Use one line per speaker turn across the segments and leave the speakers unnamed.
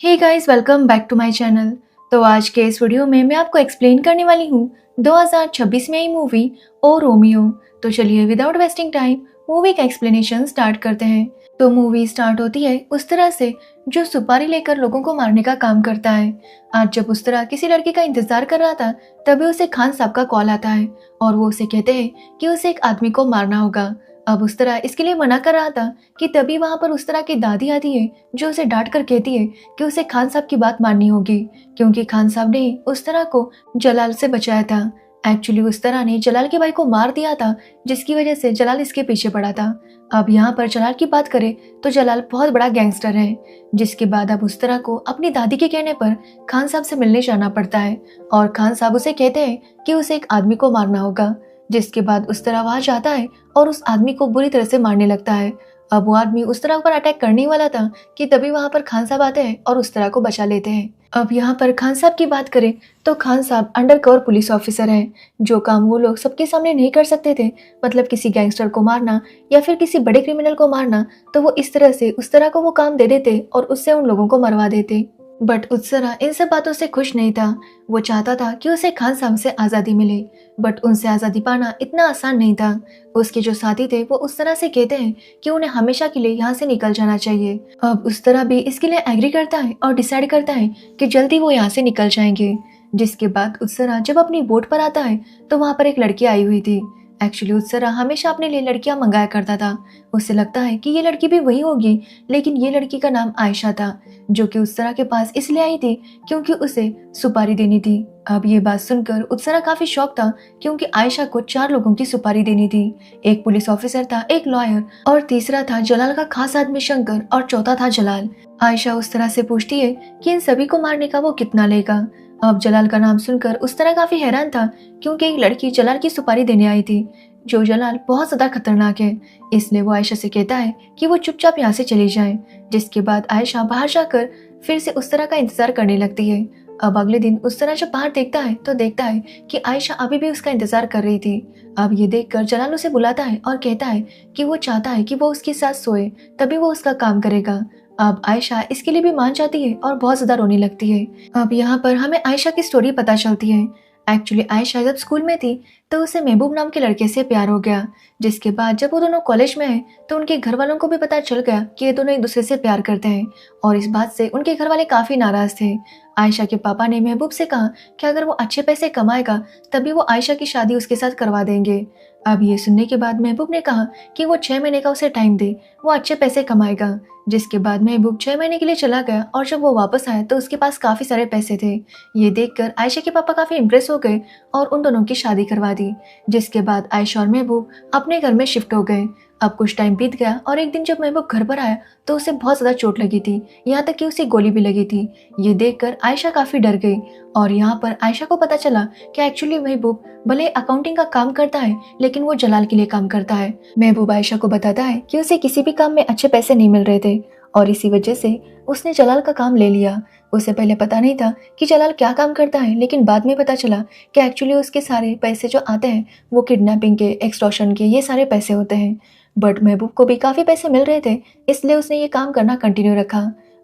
Hey guys, welcome back to my channel. तो आज के इस वीडियो में मैं आपको एक्सप्लेन करने वाली हूँ 2026 में आई मूवी ओ रोमियो। तो चलिए विदाउट वेस्टिंग टाइम मूवी का एक्सप्लेनेशन स्टार्ट करते हैं। तो मूवी स्टार्ट होती है उस तरह से जो सुपारी लेकर लोगों को मारने का काम करता है। आज जब उस तरह किसी लड़की का इंतजार कर रहा था तभी उसे खान साहब का कॉल आता है और वो उसे कहते हैं कि उसे एक आदमी को मारना होगा। अब उस तरह इसके लिए मना कर रहा था कि तभी वहां पर उस तरह की दादी आती है जो उसे डांट कर कहती है कि उसे खान साहब की बात माननी होगी क्योंकि खान साहब ने ही उस तरह को जलाल से बचाया था। एक्चुअली उस तरह ने जलाल के भाई को मार दिया था जिसकी वजह से जलाल इसके पीछे पड़ा था। अब यहाँ पर जलाल की बात करें तो जलाल बहुत बड़ा गैंगस्टर है, जिसके बाद अब उस तरह को अपनी दादी के कहने पर खान साहब से मिलने जाना पड़ता है और खान साहब उसे कहते हैं कि उसे एक आदमी को मारना होगा। जिसके बाद उस तरह वहां जाता है और उस आदमी को बुरी तरह से मारने लगता है। अब वो आदमी उस तरह पर अटैक करने वाला था कि तभी वहां पर खान साहब आते हैं और उस तरह को बचा लेते हैं। अब यहाँ पर खान साहब की बात करें तो खान साहब अंडर कवर पुलिस ऑफिसर हैं। जो काम वो लोग सबके सामने नहीं कर सकते थे, मतलब किसी गैंगस्टर को मारना या फिर किसी बड़े क्रिमिनल को मारना, तो वो इस तरह से उस तरह को वो काम दे देते और उससे उन लोगों को मरवा देते। बट उत्सरा इन सब बातों से खुश नहीं था। वो चाहता था कि उसे खान साहब से आज़ादी मिले, बट उनसे आज़ादी पाना इतना आसान नहीं था। उसके जो साथी थे वो उस तरह से कहते हैं कि उन्हें हमेशा के लिए यहाँ से निकल जाना चाहिए। अब उस तरह भी इसके लिए एग्री करता है और डिसाइड करता है कि जल्दी वो यहाँ से निकल जाएंगे। जिसके बाद उत्सरा जब अपनी बोट पर आता है तो वहाँ पर एक लड़की आई हुई थी। एक्चुअली उत्सरा हमेशा अपने लिए लड़कियां मंगाया करता था। उसे लगता है कि ये लड़की भी वही होगी, लेकिन ये लड़की का नाम आयशा था, जो कि उत्सरा के पास इसलिए आई थी क्योंकि उसे सुपारी देनी थी। अब ये बात सुनकर उत्सरा काफी शॉक था क्योंकि आयशा को 4 लोगों की सुपारी देनी थी। एक पुलिस ऑफिसर था, एक लॉयर और तीसरा था जलाल का खास आदमी शंकर और चौथा था जलाल। आयशा उस तरह से पूछती है कि इन सभी को मारने का वो कितना लेगा। अब जलाल का नाम सुनकर उस तरह काफी हैरान था क्योंकि एक लड़की जलाल की सुपारी देने आई थी, जो जलाल बहुत ज्यादा खतरनाक है। इसलिए वो आयशा से कहता है कि वो चुपचाप यहाँ से चली जाए। जिसके बाद आयशा बाहर जाकर फिर से उस तरह का इंतजार करने लगती है। अब अगले दिन उस तरह जब बाहर देखता है तो देखता है कि आयशा अभी भी उसका इंतजार कर रही थी। अब ये देखकर जलाल उसे बुलाता है और कहता है कि वो चाहता है कि वो उसके साथ सोए, तभी वो उसका काम करेगा। अब आयशा इसके लिए भी मान जाती है और बहुत ज्यादा रोने लगती है। अब यहाँ पर हमें आयशा की स्टोरी पता चलती है। एक्चुअली आयशा जब स्कूल में थी तो उसे महबूब नाम के लड़के से प्यार हो गया। जिसके बाद जब वो दोनों कॉलेज में हैं तो उनके घर वालों को भी पता चल गया कि ये दोनों एक दूसरे से प्यार करते हैं और इस बात से उनके घर वाले काफी नाराज थे। आयशा के पापा ने महबूब से कहा कि अगर वो अच्छे पैसे कमाएगा तभी वो आयशा की शादी उसके साथ करवा देंगे। अब ये सुनने के बाद महबूब ने कहा कि वो 6 महीने का उसे टाइम दे, वो अच्छे पैसे कमाएगा। जिसके बाद महबूब 6 महीने के लिए चला गया और जब वो वापस आया तो उसके पास काफी सारे पैसे थे। ये देखकर आयशा के पापा काफी इम्प्रेस हो गए और उन दोनों की शादी करवा दी। जिसके बाद आयशा और महबूब अपने घर में शिफ्ट हो गए। अब कुछ टाइम बीत गया और एक दिन जब महबूब घर पर आया तो उसे बहुत ज्यादा चोट लगी थी, यहाँ तक कि उसे गोली भी लगी थी। ये देखकर आयशा काफी डर गई और यहाँ पर आयशा को पता चला कि एक्चुअली महबूब भले अकाउंटिंग का काम करता है लेकिन वो जलाल के लिए काम करता है। महबूब आयशा को बताता है कि उसे किसी भी काम में अच्छे पैसे नहीं मिल रहे थे और इसी वजह से उसने जलाल का काम ले लिया। उसे पहले पता नहीं था कि जलाल क्या काम करता है, लेकिन बाद में पता चला कि एक्चुअली उसके सारे पैसे जो आते हैं वो किडनैपिंग के, एक्सटॉर्शन के, ये सारे पैसे होते हैं। बट महबूब को भी काफी पैसे मिल रहे थे, इसलिए उसने ये काम करना कंटिन्यू रखा।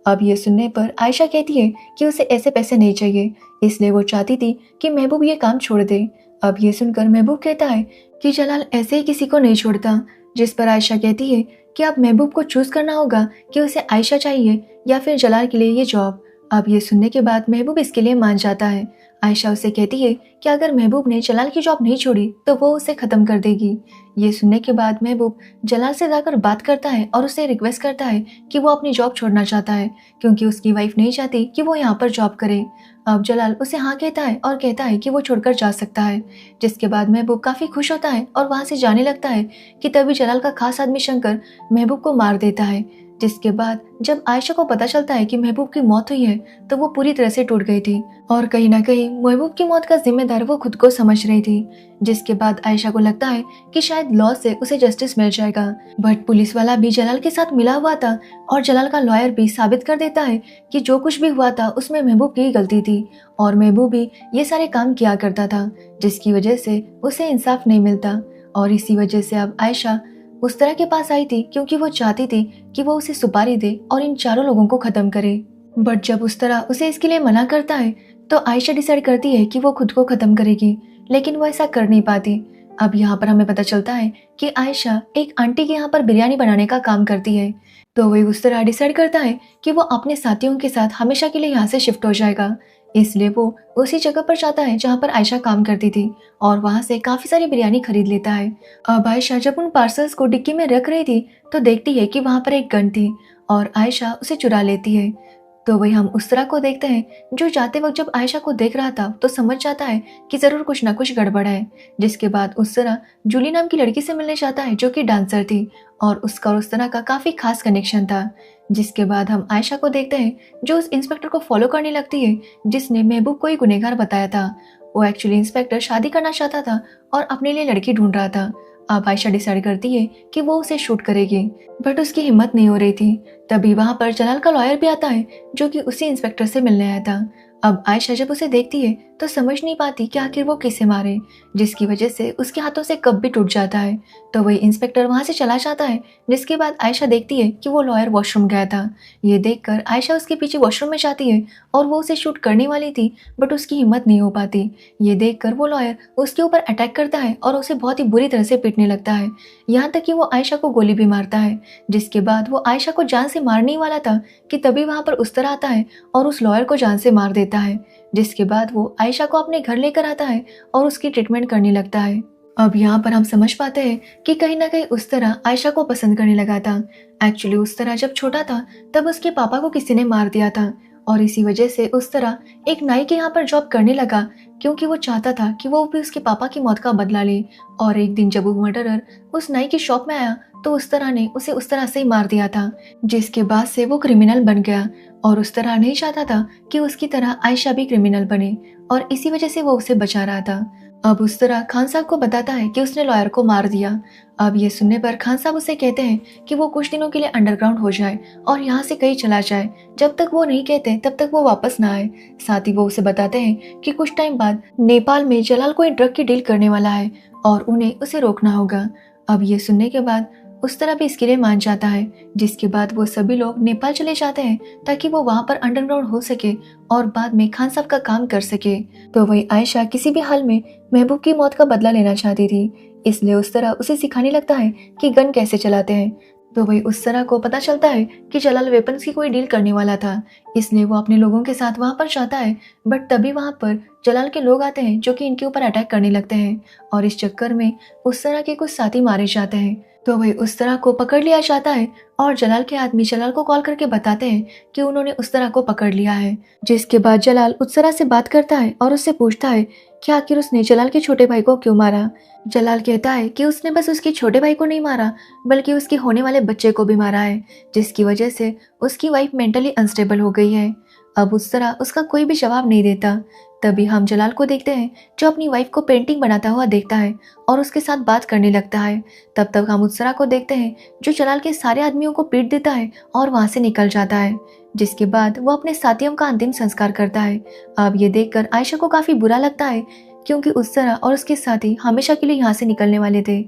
अब ये सुनने पर आयशा कहती है कि उसे ऐसे पैसे नहीं चाहिए, इसलिए वो चाहती थी कि महबूब ये काम छोड़ दे। अब ये सुनकर महबूब कहता है कि जलाल ऐसे ही किसी को नहीं छोड़ता। जिस पर आयशा कहती है कि अब महबूब को चूज करना होगा कि उसे आयशा चाहिए या फिर जलाल के लिए ये जॉब। अब ये सुनने के बाद महबूब इसके लिए मान जाता है। आयशा उसे कहती है कि अगर महबूब ने जलाल की जॉब नहीं छोड़ी तो वो उसे खत्म कर देगी। ये सुनने के बाद महबूब जलाल से जाकर बात करता है और उसे रिक्वेस्ट करता है कि वो अपनी जॉब छोड़ना चाहता है क्योंकि उसकी वाइफ नहीं चाहती कि वो यहाँ पर जॉब करे। अब जलाल उसे हाँ कहता है और कहता है कि वो छोड़कर जा सकता है। जिसके बाद महबूब काफी खुश होता है और वहां से जाने लगता है कि तभी जलाल का खास आदमी शंकर महबूब को मार देता है। जिसके बाद जब आयशा को पता चलता है कि महबूब की मौत हुई है तो वो पूरी तरह से टूट गई थी और कहीं ना कहीं महबूब की मौत का जिम्मेदार वो खुद को समझ रही थी। जिसके बाद आयशा को लगता है कि शायद लॉ से उसे जस्टिस मिल जाएगा। बट पुलिस वाला भी जलाल के साथ मिला हुआ था और जलाल का लॉयर भी साबित कर देता है कि जो कुछ भी हुआ था उसमें महबूब की गलती थी और महबूब भी ये सारे काम किया करता था, जिसकी वजह से उसे इंसाफ नहीं मिलता। और इसी वजह से अब आयशा उस तरह के पास आई थी क्योंकि वो चाहती थी कि वो उसे सुपारी दे और इन चारों लोगों को खत्म करे। बट जब उस तरह उसे इसके लिए मना करता है तो आयशा डिसाइड करती है कि वो खुद को ख़त्म करेगी, लेकिन वो ऐसा कर नहीं पाती। अब यहाँ पर हमें पता चलता है कि आयशा एक आंटी के यहाँ पर बिरयानी बनाने का काम करती है। तो वही उस तरह डिसाइड करता है कि वो अपने साथियों के साथ हमेशा के लिए यहाँ से शिफ्ट हो जाएगा। इसलिए वो उसी जगह पर जाता है जहाँ पर आयशा काम करती थी और वहाँ से काफ़ी सारी बिरयानी खरीद लेता है। अब आयशा जब उन पार्सल्स को डिक्की में रख रही थी तो देखती है कि वहाँ पर एक गन थी और आयशा उसे चुरा लेती है। तो वही हम उस तरह को देखते हैं जो जाते वक्त जब आयशा को देख रहा था तो समझ जाता है कि ज़रूर कुछ ना कुछ गड़बड़ है। जिसके बाद उस तरह जूली नाम की लड़की से मिलने जाता है जो कि डांसर थी और उसका और उस तरह का काफ़ी खास कनेक्शन था। जिसके बाद हम आयशा को देखते हैं जो उस इंस्पेक्टर को फॉलो करने लगती है जिसने महबूब को ही गुनहगार बताया था। वो एक्चुअली इंस्पेक्टर शादी करना चाहता था और अपने लिए लड़की ढूंढ रहा था। अब आयशा डिसाइड करती है कि वो उसे शूट करेगी, बट उसकी हिम्मत नहीं हो रही थी। तभी वहां पर जलाल का लॉयर भी आता है जो कि उसी इंस्पेक्टर से मिलने आया था। अब आयशा जब उसे देखती है तो समझ नहीं पाती कि आखिर वो किसे मारे, जिसकी वजह से उसके हाथों से कप भी टूट जाता है। तो वही इंस्पेक्टर वहां से चला जाता है। जिसके बाद आयशा देखती है कि वो लॉयर वॉशरूम गया था। ये देखकर आयशा उसके पीछे वॉशरूम में जाती है और वो उसे शूट करने वाली थी, बट उसकी हिम्मत नहीं हो पाती। ये देखकर वो लॉयर उसके ऊपर अटैक करता है और उसे बहुत ही बुरी तरह से पीटने लगता है, यहाँ तक कि वो आयशा को गोली भी मारता है। जिसके बाद वो आयशा को जान से मारने ही वाला था कि तभी वहां पर उस तरह आता है और उस लॉयर को जान से मार देता है। जिसके बाद वो आयशा को अपने घर लेकर आता है और उसकी ट्रीटमेंट करने लगता है। अब यहाँ पर हम समझ पाते हैं कि कहीं ना कहीं उस तरह आयशा को पसंद करने लगा था। एक्चुअली उस तरह जब छोटा था तब उसके पापा को किसी ने मार दिया था और इसी वजह से उस तरह एक नाई के यहाँ पर जॉब करने लगा, क्योंकि वो चाहता था कि वो भी उसके पापा की मौत का बदला ले। और एक दिन जब वो मर्डरर उस नाई की शॉप में आया तो उस तरह ने उसे उस तरह से ही मार दिया था, जिसके बाद से वो क्रिमिनल बन गया और उस तरह नहीं चाहता था कि उसकी तरह आयशा भी क्रिमिनल बने और इसी वजह से वो उसे बचा रहा था। अब उस तरह खान साहब को बताता है कि उसने लॉयर को मार दिया। अब ये सुनने पर खान साहब उसे कहते हैं कि वो कुछ दिनों के लिए अंडरग्राउंड हो जाए और यहाँ से कहीं चला जाए। जब तक वो नहीं कहते तब तक वो वापस ना आए। साथ ही वो उसे बताते हैं कि कुछ टाइम बाद नेपाल में जलाल कोई ड्रग की डील करने वाला है और उन्हें उसे रोकना होगा। अब ये सुनने के बाद उस तरह भी इसके लिए मान जाता है। जिसके बाद वो सभी लोग नेपाल चले जाते हैं ताकि वो वहां पर अंडरग्राउंड हो सके और बाद में खान साहब का काम कर सके। तो वही आयशा किसी भी हाल में महबूब की मौत का बदला लेना चाहती थी, इसलिए उस तरह उसे सिखाने लगता है कि गन कैसे चलाते हैं। तो वही उस तरह को पता चलता है कि जलाल वेपन्स की कोई डील करने वाला था, इसलिए वो अपने लोगों के साथ वहां पर जाता है। बट तभी वहां पर जलाल के लोग आते हैं जो कि इनके ऊपर अटैक करने लगते हैं और इस चक्कर में उस तरह के कुछ साथी मारे जाते हैं। तो वही उस तरह को पकड़ लिया जाता है और जलाल के आदमी जलाल को कॉल करके बताते हैं कि उन्होंने उस तरह को पकड़ लिया है। जिसके बाद जलाल उस तरह से बात करता है और उससे पूछता है कि आखिर उसने जलाल के छोटे भाई को क्यों मारा। जलाल कहता है कि उसने बस उसके छोटे भाई को नहीं मारा बल्कि उसके होने वाले बच्चे को भी मारा है, जिसकी वजह से उसकी वाइफ मेंटली अनस्टेबल हो गई है। अब उस तरह उसका कोई भी जवाब नहीं देता। तभी हम जलाल को देखते हैं जो अपनी वाइफ को पेंटिंग बनाता हुआ देखता है और उसके साथ बात करने लगता है। तब तक हम उत्सरा को देखते हैं जो जलाल के सारे आदमियों को पीट देता है और वहां से निकल जाता है। जिसके बाद वो अपने साथियों का अंतिम संस्कार करता है। अब ये देखकर आयशा को काफी बुरा लगता है क्योंकि उत्सरा और उसके साथी हमेशा के लिए यहाँ से निकलने वाले थे,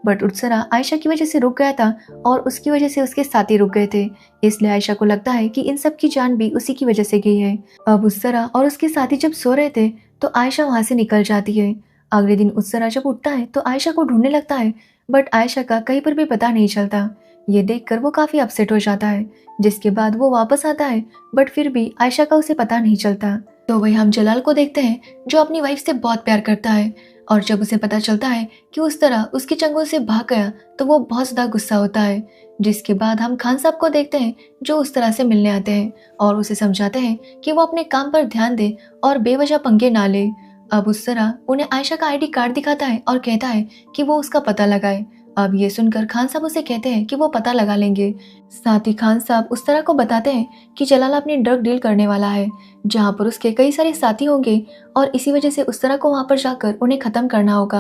बट उत्सरा आयशा की वजह से रुक गया था और उसकी वजह से उसके साथी रुक गए थे। इसलिए आयशा को लगता है कि इन सब की जान भी उसी की वजह से गई है। अब उत्सरा और उसके साथी जब सो रहे थे तो आयशा वहां से निकल जाती है। अगले दिन उत्सरा जब उठता है तो आयशा को ढूंढने लगता है, बट आयशा का कहीं पर भी पता नहीं चलता। ये देखकर वो काफी अपसेट हो जाता है। जिसके बाद वो वापस आता है, बट फिर भी आयशा का उसे पता नहीं चलता। तो वही हम जलाल को देखते हैं जो अपनी वाइफ से बहुत प्यार करता है और जब उसे पता चलता है कि उस तरह उसके चंगुल से भाग गया तो वो बहुत ज्यादा गुस्सा होता है। जिसके बाद हम खान साहब को देखते हैं जो उस तरह से मिलने आते हैं और उसे समझाते हैं कि वो अपने काम पर ध्यान दे और बेवजह पंगे ना ले। अब उस तरह उन्हें आयशा का आईडी कार्ड दिखाता है और कहता है कि वो उसका पता लगाए। अब ये सुनकर खान साहब उसे कहते हैं कि वो पता लगा लेंगे। साथ ही खान साहब उस तरह को बताते हैं कि जलाल अपनी ड्रग डील करने वाला है जहां पर उसके कई सारे साथी होंगे और इसी वजह से उस तरह को वहां पर जाकर उन्हें खत्म करना होगा।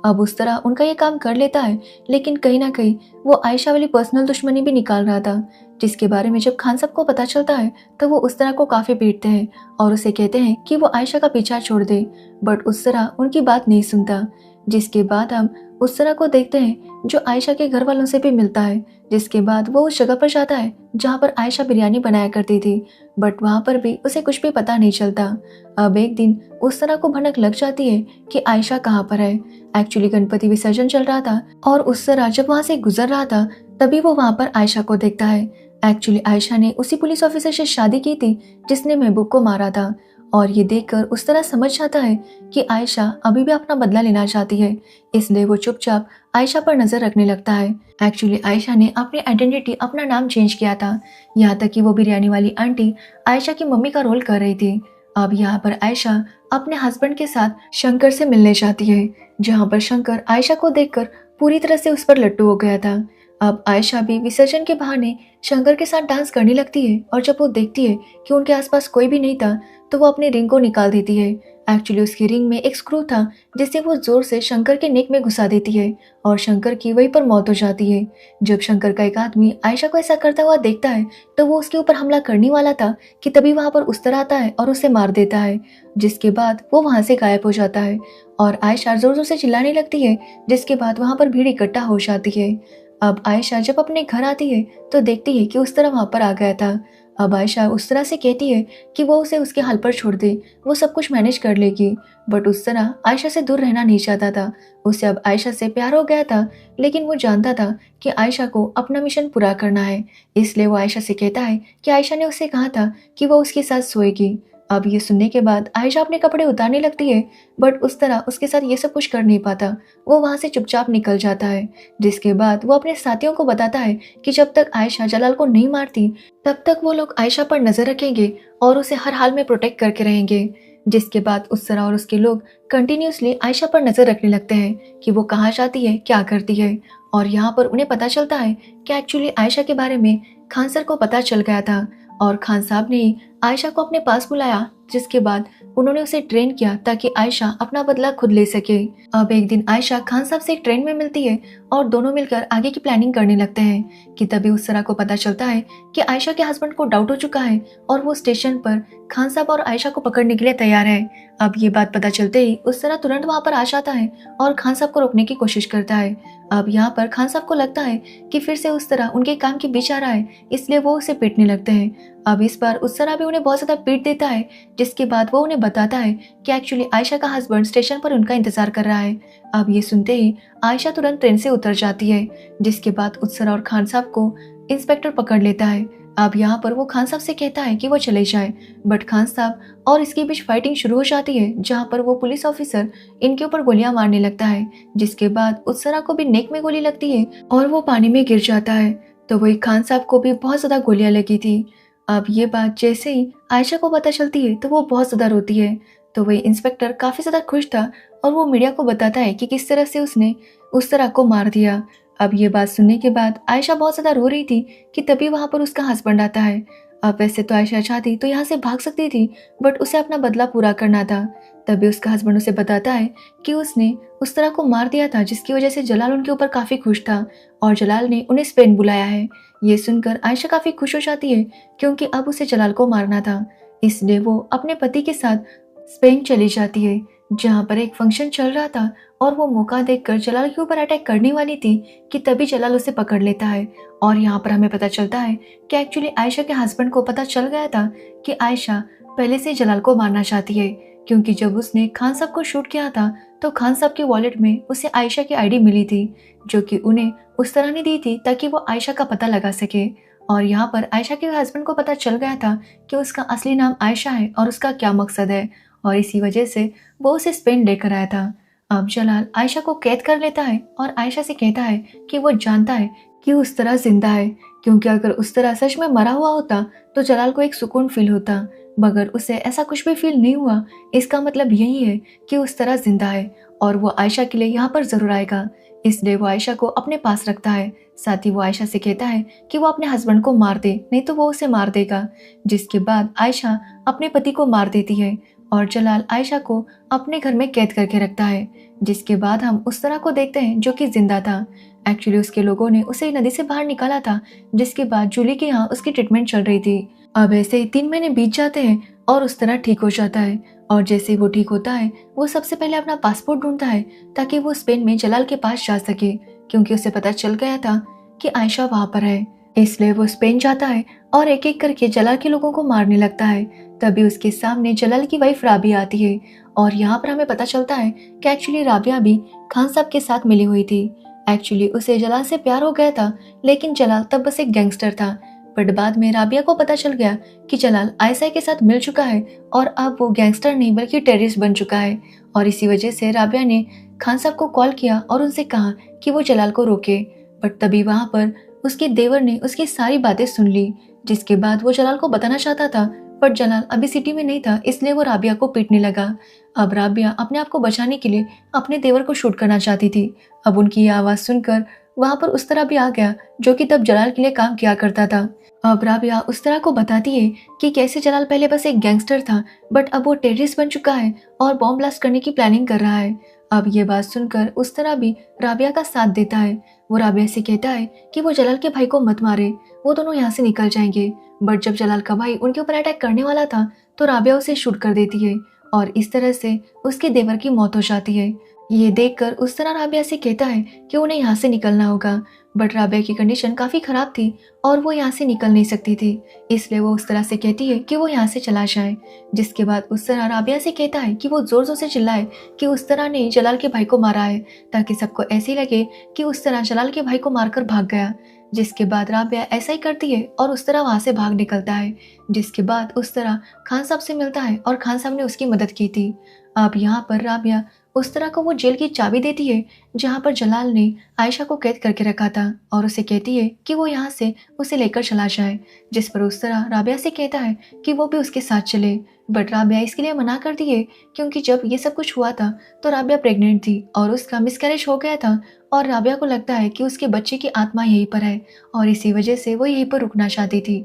अब उस तरह उनका ये काम कर लेता है, लेकिन कहीं ना कहीं वो आयशा वाली पर्सनल दुश्मनी भी निकाल रहा था, जिसके बारे में जब खान साहब को पता चलता है तो वो उस तरह को काफी पीटते हैं और उसे कहते हैं कि वो आयशा का पीछा छोड़ दे, बट उस तरह उनकी बात नहीं सुनता। जिसके बाद हम उस तरह को देखते हैं जो आयशा के घर वालों से भी मिलता है। जिसके बाद वो उस जगह पर जाता है जहाँ पर आयशा बिरयानी बनाया करती थी, बट वहाँ पर भी उसे कुछ भी पता नहीं चलता। अब एक दिन उस तरह को भनक लग जाती है कि आयशा कहाँ पर है। एक्चुअली गणपति विसर्जन चल रहा था और उस तरह जब वहाँ से गुजर रहा था तभी वो वहाँ पर आयशा को देखता है। एक्चुअली आयशा ने उसी पुलिस ऑफिसर से शादी की थी जिसने महबूब को मारा था, और ये देखकर उस तरह समझ जाता है कि आयशा अभी भी अपना बदला लेना चाहती है, इसलिए वो चुपचाप आयशा पर नजर रखने लगता है। एक्चुअली आयशा ने अपनी आइडेंटिटी, अपना नाम चेंज किया था, यहाँ तक कि वो बिरयानी वाली आंटी आयशा की मम्मी का रोल कर रही थी। अब यहाँ पर आयशा अपने हस्बैंड के साथ शंकर से मिलने जाती है, जहाँ पर शंकर आयशा को देखकर पूरी तरह से उस पर लट्टू हो गया था। अब आयशा भी विसर्जन के बहाने शंकर के साथ डांस करने लगती है, और जब वो देखती है कि उनके आसपास कोई भी नहीं था तो वो अपने रिंग को निकाल देती है। एक्चुअली उसकी रिंग में एक स्क्रू था जिसे वो जोर से शंकर के नेक में घुसा देती है, और शंकर की वहीं पर मौत हो जाती है। जब शंकर का एक आदमी आयशा को ऐसा करता हुआ देखता है तो वो उसके ऊपर हमला करने वाला था कि तभी वहां पर उस तरह आता है और उसे मार देता है, जिसके बाद वो वहां से गायब हो जाता है और आयशा जोर जोर से चिल्लाने लगती है, जिसके बाद वहां पर भीड़ इकट्ठा हो जाती है। अब आयशा जब अपने घर आती है तो देखती है कि उस तरह वहां पर आ गया था। अब आयशा उस तरह से कहती है कि वो उसे उसके हाल पर छोड़ दे, वो सब कुछ मैनेज कर लेगी, बट उस तरह आयशा से दूर रहना नहीं चाहता था। उसे अब आयशा से प्यार हो गया था, लेकिन वो जानता था कि आयशा को अपना मिशन पूरा करना है, इसलिए वो आयशा से कहता है कि आयशा ने उससे कहा था कि वो उसके साथ सोएगी। अब ये सुनने के बाद आयशा अपने कपड़े उतारने लगती है, बट उस तरह उसके साथ ये सब कुछ कर नहीं पाता। वो वहां से चुपचाप निकल जाता है, जिसके बाद वो अपने साथियों को बताता है कि जब तक आयशा जलाल को नहीं मारती तब तक वो लोग आयशा पर नजर रखेंगे और उसे हर हाल में प्रोटेक्ट करके रहेंगे। जिसके बाद उस तरह और उसके लोग कंटिन्यूसली आयशा पर नजर रखने लगते हैं कि वो कहाँ जाती है, क्या करती है, और यहाँ पर उन्हें पता चलता है कि एक्चुअली आयशा के बारे में खान सर को पता चल गया था, और खान साहब ने ही आयशा को अपने पास बुलाया, जिसके बाद उन्होंने उसे ट्रेन किया ताकि आयशा अपना बदला खुद ले सके। अब एक दिन आयशा खान साहब से एक ट्रेन में मिलती है और दोनों मिलकर आगे की प्लानिंग करने लगते हैं कि तभी उस तरह को पता चलता है कि आयशा के हस्बैंड को डाउट हो चुका है और वो स्टेशन पर खान साहब और आयशा को पकड़ने के लिए तैयार है। अब ये बात पता चलते ही उस तरह तुरंत वहां पर आ जाता है और खान साहब को रोकने की कोशिश करता है। अब यहाँ पर खान साहब को लगता है कि फिर से उस तरह उनके काम के बीच आ रहा है, इसलिए वो उसे पीटने लगते हैं। अब इस बार उस तरह भी उन्हें बहुत ज्यादा पीट देता है, जिसके बाद वो उन्हें बताता है कि एक्चुअली आयशा का हस्बैंड स्टेशन पर उनका इंतजार कर रहा है। अब ये सुनते ही आयशा तुरंत ट्रेन से उतर जाती है, जिसके बाद उत्सरा और खान साहब को इंस्पेक्टर पकड़ लेता है। अब यहाँ पर वो खान साहब से कहता है कि वो चले जाए, बट खान साहब और इसके बीच फाइटिंग शुरू हो जाती है, जहाँ पर वो पुलिस ऑफिसर इनके ऊपर गोलियां मारने लगता है, जिसके बाद उत्सरा को भी नेक में गोली लगती है और वो पानी में गिर जाता है। तो वही खान साहब को भी बहुत ज्यादा गोलियां लगी थी। अब ये बात जैसे ही आयशा को पता चलती है तो वो बहुत ज्यादा रोती है। तो वही इंस्पेक्टर काफी ज्यादा खुश था और वो मीडिया को बताता है कि किस तरह से उसने उस तरह को मार दिया। अब ये बात सुनने के बाद आयशा बहुत ज्यादा रो रही थी कि तभी वहां पर उसका हस्बैंड आता है। अब वैसे तो आयशा चाहती तो यहाँ से भाग सकती थी, बट उसे अपना बदला पूरा करना था। तभी उसका हस्बैंड उसे बताता है कि उसने उस तरह को मार दिया था, जिसकी वजह से जलाल उनके ऊपर काफी खुश था और जलाल ने उन्हें स्पेन बुलाया है। ये सुनकर आयशा काफी खुश हो जाती है, क्योंकि अब उसे जलाल को मारना था, इसलिए वो अपने पति के साथ स्पेन चली जाती है, जहाँ पर एक फंक्शन चल रहा था और वो मौका देखकर जलाल के ऊपर अटैक करने वाली थी कि तभी जलाल उसे पकड़ लेता है। और यहाँ पर हमें पता चलता है कि एक्चुअली आयशा के हस्बैंड को पता चल गया था कि आयशा पहले से जलाल को मारना चाहती है, क्योंकि जब उसने खान साहब को शूट किया था तो खान साहब के वॉलेट में उसे आयशा की आईडी मिली थी, जो कि उन्हें उस तरह ने दी थी ताकि वो आयशा का पता लगा सके। और यहाँ पर आयशा के हस्बैंड को पता चल गया था कि उसका असली नाम आयशा है और उसका क्या मकसद है, और इसी वजह से वो उसे स्पेन लेकर आया था। अब जलाल आयशा को कैद कर लेता है और आयशा से कहता है कि वो जानता है कि उस तरह जिंदा है, क्योंकि अगर उस तरह सच में मरा हुआ होता तो जलाल को एक सुकून फील होता, मगर उसे ऐसा कुछ भी फील नहीं हुआ। इसका मतलब यही है कि उस तरह जिंदा है और वो आयशा के लिए यहाँ पर जरूर आएगा, इसलिए वो आयशा को अपने पास रखता है। साथ ही वो आयशा से कहता है कि वो अपने हस्बैंड को मार दे, नहीं तो वो उसे मार देगा। जिसके बाद आयशा अपने पति को मार देती है और जलाल आयशा को अपने घर में कैद करके रखता है। जिसके बाद हम उस तरह को देखते हैं जो कि जिंदा था। एक्चुअली उसके लोगों ने उसे नदी से बाहर निकाला था, जिसके बाद जूली के यहाँ उसकी ट्रीटमेंट चल रही थी। अब ऐसे ही 3 महीने बीत जाते हैं और उस तरह ठीक हो जाता है। और जैसे ही वो ठीक होता है वो सबसे पहले अपना पासपोर्ट ढूंढता है ताकि वो स्पेन में जलाल के पास जा सके, क्योंकि उसे पता चल गया था कि आयशा वहां पर है। इसलिए वो स्पेन जाता है और एक एक करके जलाल के लोगों को मारने लगता है। तभी उसके सामने जलाल की वाइफ राबिया आती है और यहाँ पर हमें पता चलता है कि एक्चुअली राबिया भी खान साहब के साथ मिली हुई थी। एक्चुअली उसे जलाल से प्यार हो गया था, लेकिन जलाल तब बस एक गैंगस्टर था। बट बाद में राबिया को पता चल गया कि जलाल आयशा के साथ मिल चुका है और अब वो गैंगस्टर नहीं बल्कि टेररिस्ट बन चुका है। और इसी वजह से राबिया ने खान साहब को कॉल किया और उनसे कहा कि वो जलाल को रोके। बट तभी वहां पर उसके देवर ने उसकी सारी बातें सुन ली, जिसके बाद वो जलाल को बताना चाहता था, बट जलाल अभी सिटी में नहीं था, इसलिए वो राबिया को पीटने लगा। अब राबिया अपने आप को बचाने के लिए अपने देवर को शूट करना चाहती थी। अब उनकी ये आवाज सुनकर वहां पर उस तरह भी आ गया, जो कि तब जलाल के लिए काम किया करता था। अब राबिया उस तरह को बताती है कि कैसे जलाल पहले बस एक गैंगस्टर था, बट अब वो टेररिस्ट बन चुका है और बॉम्ब ब्लास्ट करने की प्लानिंग कर रहा है। अब ये बात सुनकर उस तरह भी राबिया का साथ देता है। वो राबिया से कहता है कि वो जलाल के भाई को मत मारे, वो दोनों यहाँ से निकल जाएंगे। बट जब जलाल का भाई उनके ऊपर अटैक करने वाला था तो राबिया उसे शूट कर देती है और इस तरह से उसके देवर की मौत हो जाती है। ये देखकर उस तरह राबिया से कहता है कि उन्हें यहाँ से निकलना होगा। बट राबिया की कंडीशन काफ़ी ख़राब थी और वो यहाँ से निकल नहीं सकती थी, इसलिए वो उस तरह से कहती है कि वो यहाँ से चला जाए। जिसके बाद उस तरह राबिया से कहता है कि वो ज़ोर ज़ोर से चिल्लाए कि उस तरह ने जलाल के भाई को मारा है, ताकि सबको ऐसे ही लगे कि उस तरह जलाल के भाई को मारकर भाग गया। जिसके बाद राबिया ऐसा ही करती है और उस तरह वहाँ से भाग निकलता है। जिसके बाद उस तरह खान साहब से मिलता है और खान साहब ने उसकी मदद की थी। अब यहाँ पर राबिया उस तरह को वो जेल की चाबी देती है जहाँ पर जलाल ने आयशा को कैद करके रखा था और उसे कहती है कि वो यहाँ से उसे लेकर चला जाए। जिस पर उस तरह राबिया से कहता है कि वो भी उसके साथ चले। बट राबिया इसके लिए मना करती है, क्योंकि जब ये सब कुछ हुआ था तो राबिया प्रेग्नेंट थी और उसका मिसकैरेज हो गया था और राबिया को लगता है कि उसके बच्चे की आत्मा यहीं पर है और इसी वजह से वो यहीं पर रुकना चाहती थी।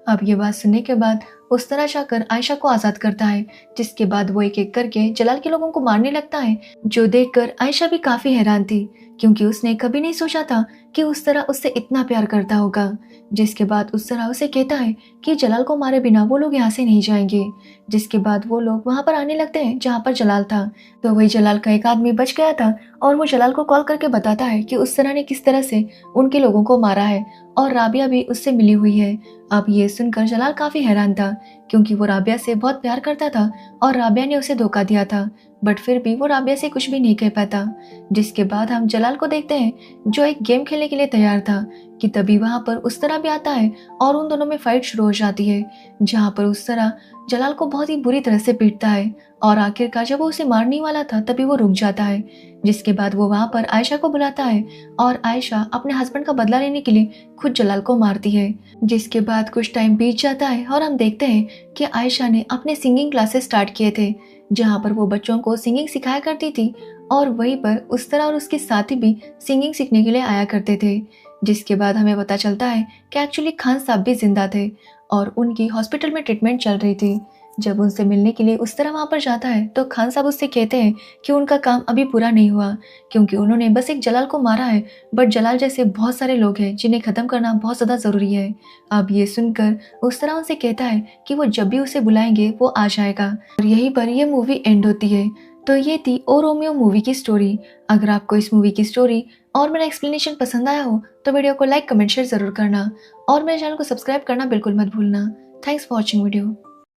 अब ये बात सुनने के बाद उस तरह जाकर आयशा को आज़ाद करता है, जिसके बाद वो एक एक करके जलाल के लोगों को मारने लगता है, जो देखकर आयशा भी काफ़ी हैरान थी, क्योंकि उसने कभी नहीं सोचा था कि उस तरह उससे इतना प्यार करता होगा। जिसके बाद उस तरह उसे कहता है कि जलाल को मारे बिना वो लोग यहाँ से नहीं जाएंगे। जिसके बाद वो लोग वहाँ पर आने लगते हैं जहाँ पर जलाल था। तो वही जलाल का एक आदमी बच गया था और वो जलाल को कॉल करके बताता है कि उस तरह ने किस तरह से उनके लोगों को मारा है और राबिया भी उससे मिली हुई है। अब ये सुनकर जलाल काफ़ी हैरान था, क्योंकि वो राबिया से बहुत प्यार करता था और राबिया ने उसे धोखा दिया था, बट फिर भी वो राबिया से कुछ भी नहीं कह पाता। जिसके बाद हम जलाल को देखते हैं जो एक गेम खेलने के लिए तैयार था, कि तभी वहां पर उस तरह भी आता है और उन दोनों में फाइट शुरू हो जाती है, जहां पर उस तरह जलाल को बहुत ही बुरी तरह से पीटता है और आखिरकार जब वो उसे मारने वाला था तभी वो रुक जाता है। जिसके बाद वो वहां पर आयशा को बुलाता है और आयशा अपने हस्बैंड का बदला लेने के लिए खुद जलाल को मारती है। जिसके बाद कुछ टाइम बीत जाता है और हम देखते हैं कि आयशा ने अपने सिंगिंग क्लासेस स्टार्ट किए थे, जहाँ पर वो बच्चों को सिंगिंग सिखाया करती थी और वहीं पर उस तरह और उसके साथी भी सिंगिंग सीखने के लिए आया करते थे। जिसके बाद हमें पता चलता है कि एक्चुअली खान साहब भी जिंदा थे और उनकी हॉस्पिटल में ट्रीटमेंट चल रही थी। जब उनसे मिलने के लिए उस तरह वहाँ पर जाता है तो खान साहब उससे कहते हैं कि उनका काम अभी पूरा नहीं हुआ, क्योंकि उन्होंने बस एक जलाल को मारा है, बट जलाल जैसे बहुत सारे लोग हैं जिन्हें ख़त्म करना बहुत ज़्यादा ज़रूरी है। अब ये सुनकर उस तरह उनसे कहता है कि वो जब भी उसे बुलाएंगे वो आ जाएगा और यहीं पर ये मूवी एंड होती है। तो ये थी ओ रोमियो मूवी की स्टोरी। अगर आपको इस मूवी की स्टोरी और मेरा एक्सप्लेनेशन पसंद आया हो तो वीडियो को लाइक कमेंट शेयर ज़रूर करना और मेरे चैनल को सब्सक्राइब करना बिल्कुल मत भूलना। Thanks for watching video.